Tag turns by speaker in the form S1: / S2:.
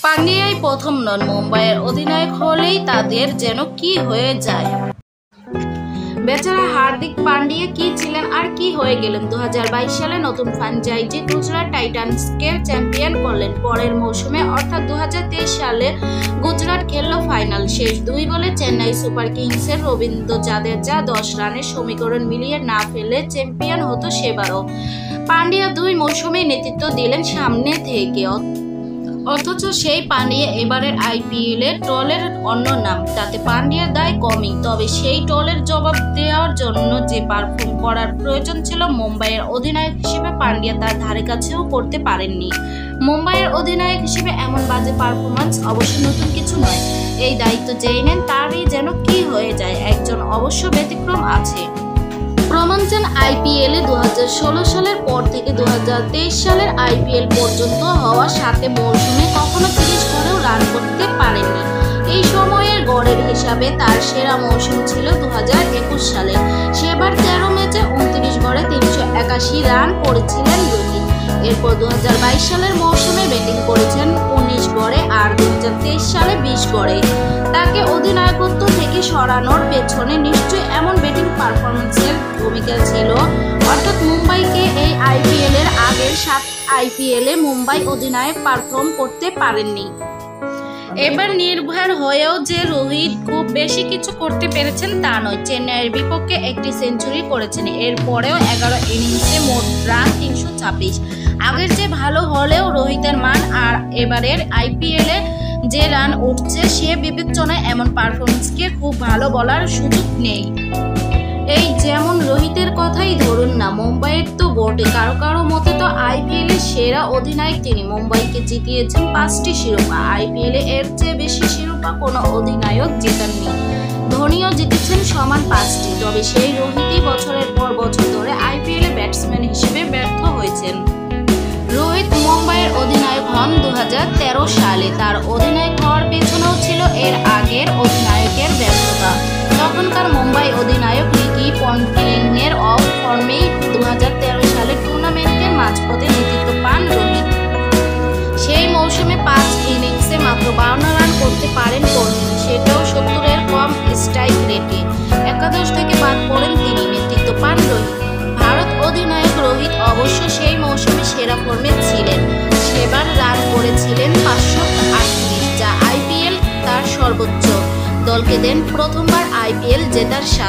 S1: পান্ডিয়াই প্রথম নন, মুম্বাইয়ের অধিনায়ক হলেই তাদের যেন কি হয়ে যায়। বেচারা হার্দিক পান্ডিয়া কি ছিলেন আর কি হয়ে গেলেন। 2022 সালে নতুন ফ্র্যাঞ্চাইজি গুজরাট টাইটান্সকে চ্যাম্পিয়ন করলেন। পরের মৌসুমে অর্থাৎ 2023 সালে গুজরাট খেলল ফাইনাল। শেষ 2 বলে চেন্নাই সুপার কিংসের রবীন্দ্র জাদেজা 10 রানের সমীকরণ মিলিয়ে না ফেললে চ্যাম্পিয়ন হতো সেবারও। পান্ডিয়া 2 মৌসুমে নেতৃত্ব দিলেন সামনে থেকে, অথচ সেই পান্ডিয়া এবারের আইপিএলের ট্রলের অন্য নাম। তাতে পান্ডিয়ার দায় কমই, তবে সেই ট্রলের জবাব দেওয়ার জন্য যে পারফর্ম করার প্রয়োজন ছিল মুম্বাইয়ের অধিনায়ক হিসেবে পান্ডিয়া তার ধারে কাছেও করতে পারেননি। মুম্বাইয়ের অধিনায়ক হিসেবে এমন বাজে পারফরম্যান্স অবশ্য নতুন কিছু নয়। এই দায়িত্ব যেই নেন তারই যেন কি হয়ে যায়। একজন অবশ্য ব্যতিক্রম আছে। প্রমাণ আইপিএলে 2016 সালের পর থেকে 2023 সালের আইপিএল পর্যন্ত হওয়া 7 মৌসুমে কখনো 30 গড়েও রান করতে পারেননি। এই সময়ের গড়ের হিসাবে তার সেরা মৌসুম ছিল 2021 সালে। সেবার 13 ম্যাচে 29 গড়ে 381 রান করেছিলেন রোহিত। এরপর 2022 সালের মৌসুমে ব্যাটিং করেছেন 19 গড়ে আর 2023 সালে 20 গড়ে। তাকে অধিনায়কত্ব থেকে সরানোর পেছনে নিশ্চয়ই এমন ব্যাটিং পারফরম্যান্সের ভূমিকা ছিল, অর্থাৎ মুম্বাইকে এই আইপিএলের আগের 7 আইপিএলে মুম্বাই অধিনায়ক পারফর্ম করতে পারেননি। এবার নির্ভর হয়েও যে রোহিত খুব বেশি কিছু করতে পেরেছেন তা নয়। চেন্নাইয়ের বিপক্ষে একটি সেঞ্চুরি করেছেন, এরপরেও 11 ইনিংসে মোট রান 326। আগের যে ভালো হলেও রোহিতের মান আর এবারের আইপিএলে যে রান উঠছে সে বিবেচনায় এমন পারফরমেন্সকে খুব ভালো বলার সুযোগ নেই। এই যেমন রোহিতের কথাই ধরুন না, মুম্বাইয়ের তো বটে, কারো কারো মতে তো আইপিএলের সেরা অধিনায়ক তিনি। মুম্বাইকে জিতিয়েছেন 5টি শিরোপা। আইপিএলে এর চেয়ে বেশি শিরোপা কোনো অধিনায়ক জেতাননি। ধোনিও জিতেছেন সমান 5টি। তবে সেই রোহিতই বছরের পর বছর ধরে আইপিএলে ব্যাটসম্যান হিসেবে ব্যর্থ হয়েছেন। রোহিত মুম্বাইয়ের অধিনায়ক হন 2013 সালে। তার অধিনায়ক হওয়ার পেছনেও ছিল এর আগের অধিনায়কের ব্যর্থতা। তখনকার মুম্বাই অধিনায়ক রিকি পন্টিংয়ের অফ ফর্মেই 2013 সালে টুর্নামেন্টের মাঝপথে নেতৃত্ব পান রোহিত। সেই মৌসুমে 5 ইনিংসে মাত্র 52 রান করতে পারেন পন্টিং, সেটাও 70-এর কম স্ট্রাইক রেটে। একাদশ থেকে বাদ পড়েন তিনি, নেতৃত্ব পান রোহিত। ভারত অধিনায়ক রোহিত অবশ্য সেই মৌসুমে সেরা ফর্মে ছিলেন। সেবার রান করেছিলেন 538, যা আইপিএল তার সর্বোচ্চ। দলকে দেন প্রথমবার আইপিএল জেতার স্বাদ।